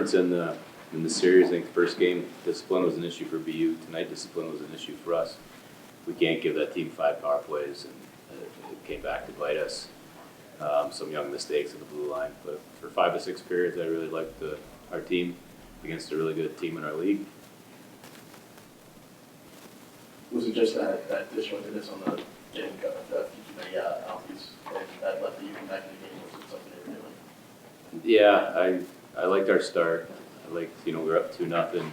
difference in the series. I think the first game, discipline was an issue for BU. Tonight, discipline was an issue for us. We can't give that team 5 power plays, and it came back to bite us. Some young mistakes at the blue line, but for 5 to 6 periods, I really liked our team against a really good team in our league. Was it just that disjointedness on the getting the penalties that left you come back in the game? Was it something they were doing? Yeah, I liked our start. I liked, we were up 2-0,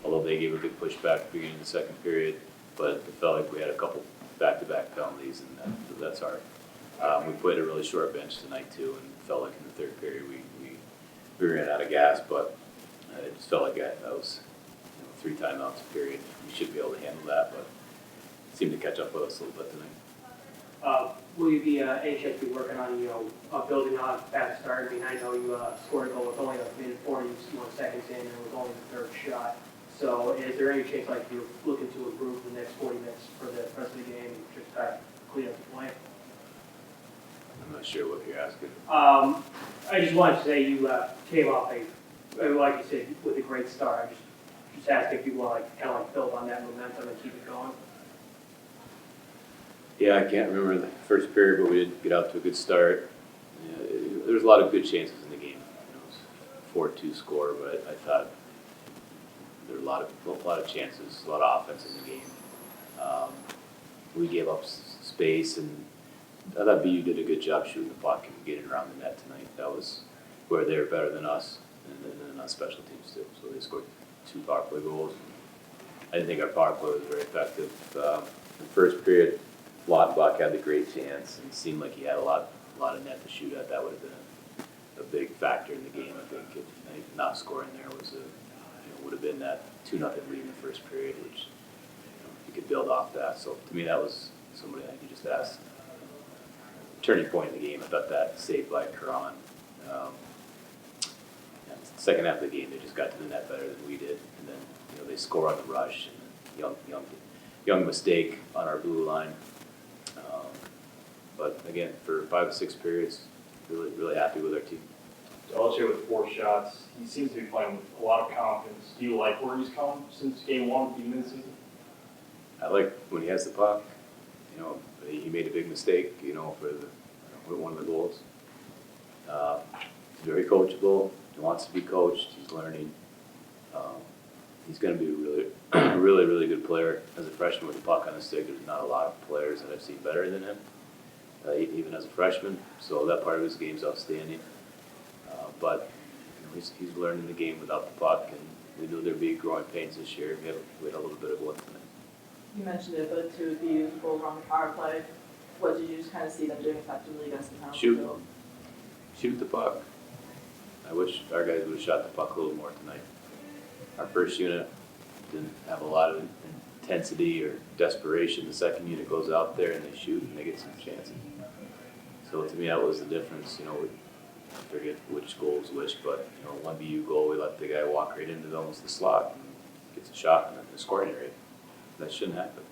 although they gave a good pushback at the beginning of the second period, but it felt like we had a couple back-to-back penalties, and that's hard. We played a really short bench tonight too, and felt like in the third period we ran out of gas, but it just felt like that was 3 timeouts a period. We should be able to handle that, but it seemed to catch up with us a little bit tonight. Will you be any chance be working on building on fast start? I mean, I know you scored a goal with only a minute 41 seconds in, and it was only the third shot. So, is there any chance like you're looking to improve the next 40 minutes for the rest of the game, and just kind of clean up the play? I'm not sure what you're asking. I just wanted to say you came off like you said, with a great start. Just ask if you want to kind of build on that momentum and keep it going. Yeah, I can't remember the first period, but we did get out to a good start. There was a lot of good chances in the game. It was 4-2 score, but I thought there were a lot of chances, a lot of offense in the game. We gave up space, and I thought BU did a good job shooting the puck and getting around the net tonight. That was where they were better than us, and on special teams too. So they scored 2 power play goals. I didn't think our power play was very effective. In the first period, Lautenbach had the great chance and seemed like he had a lot of net to shoot at. That would have been a big factor in the game. I think if not scoring there was would have been that 2-0 lead in the first period, which you could build off that. So to me, that was somebody I could just ask. Turning point in the game. I thought that saved by Karan. Second half of the game, they just got to the net better than we did, and then they score on the rush. And young mistake on our blue line. But again, for 5 to 6 periods, really happy with our team. Belichick with 4 shots. He seems to be playing with a lot of confidence. Do you like where he's come since game 1 at the beginning of the season? I like when he has the puck. He made a big mistake, for one of the goals. He's very coachable. He wants to be coached. He's learning. He's going to be a really good player as a freshman with the puck on his stick. There's not a lot of players that I've seen better than him, even as a freshman. So that part of his game's outstanding. But he's learning the game without the puck, and we knew there'd be growing pains this year. We had a little bit of one tonight. You mentioned it, but 2 of the goals were on the power play. What did you just kind of see them doing effectively against the penalty kill? Shoot the puck. I wish our guys would have shot the puck a little more tonight. Our first unit didn't have a lot of intensity or desperation. The second unit goes out there and they shoot and they get some chances. So to me, that was the difference. I forget which goal was which, but one BU goal, we let the guy walk right into almost the slot and gets a shot and the scoring area. That shouldn't happen.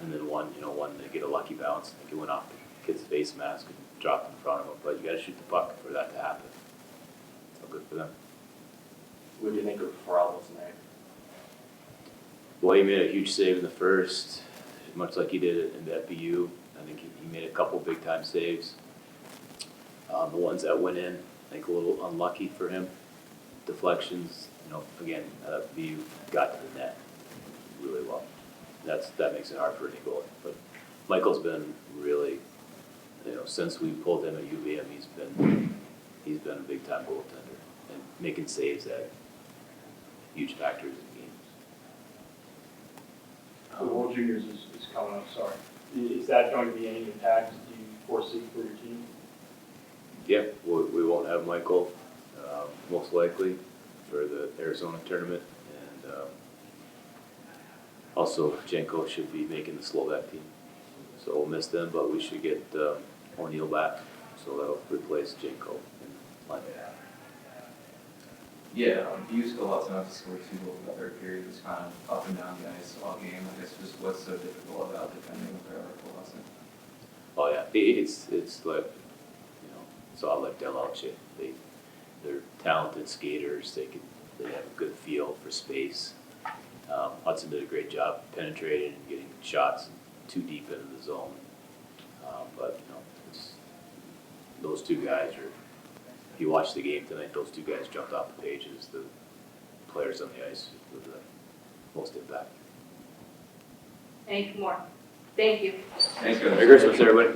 And then one they get a lucky bounce. I think it went off the kid's face mask and dropped in front of him. But you got to shoot the puck for that to happen. So good for them. What do you think of Carvel tonight? Well, he made a huge save in the first, much like he did in the BU. I think he made a couple big time saves. The ones that went in, I think a little unlucky for him. Deflections, again, BU got to the net really well. That makes it hard for any goalie. But Michael's been really, since we pulled him at UVM, he's been a big time goaltender and making saves at huge factors in games. The World Juniors is coming up. Sorry, is that going to be any impact do you foresee for your team? Yeah, we won't have Michael most likely for the Arizona tournament, and also Jenko should be making the Slovak team. So we'll miss them, but we should get O'Neill back, so that'll replace Jenko in line. Yeah, BU scored lots enough to score 2 goals in the third period. It was kind of up and down the ice all game. I guess just what's so difficult about defending with their velocity? Oh yeah, it's like, it's all like Del Alce. they're talented skaters, they have a good feel for space. Hudson did a great job penetrating and getting shots too deep into the zone. But, those two guys are, if you watch the game tonight, those two guys jumped off the page as the players on the ice with the most impact. Any more? Thank you. Thanks, guys. Merry Christmas, everybody.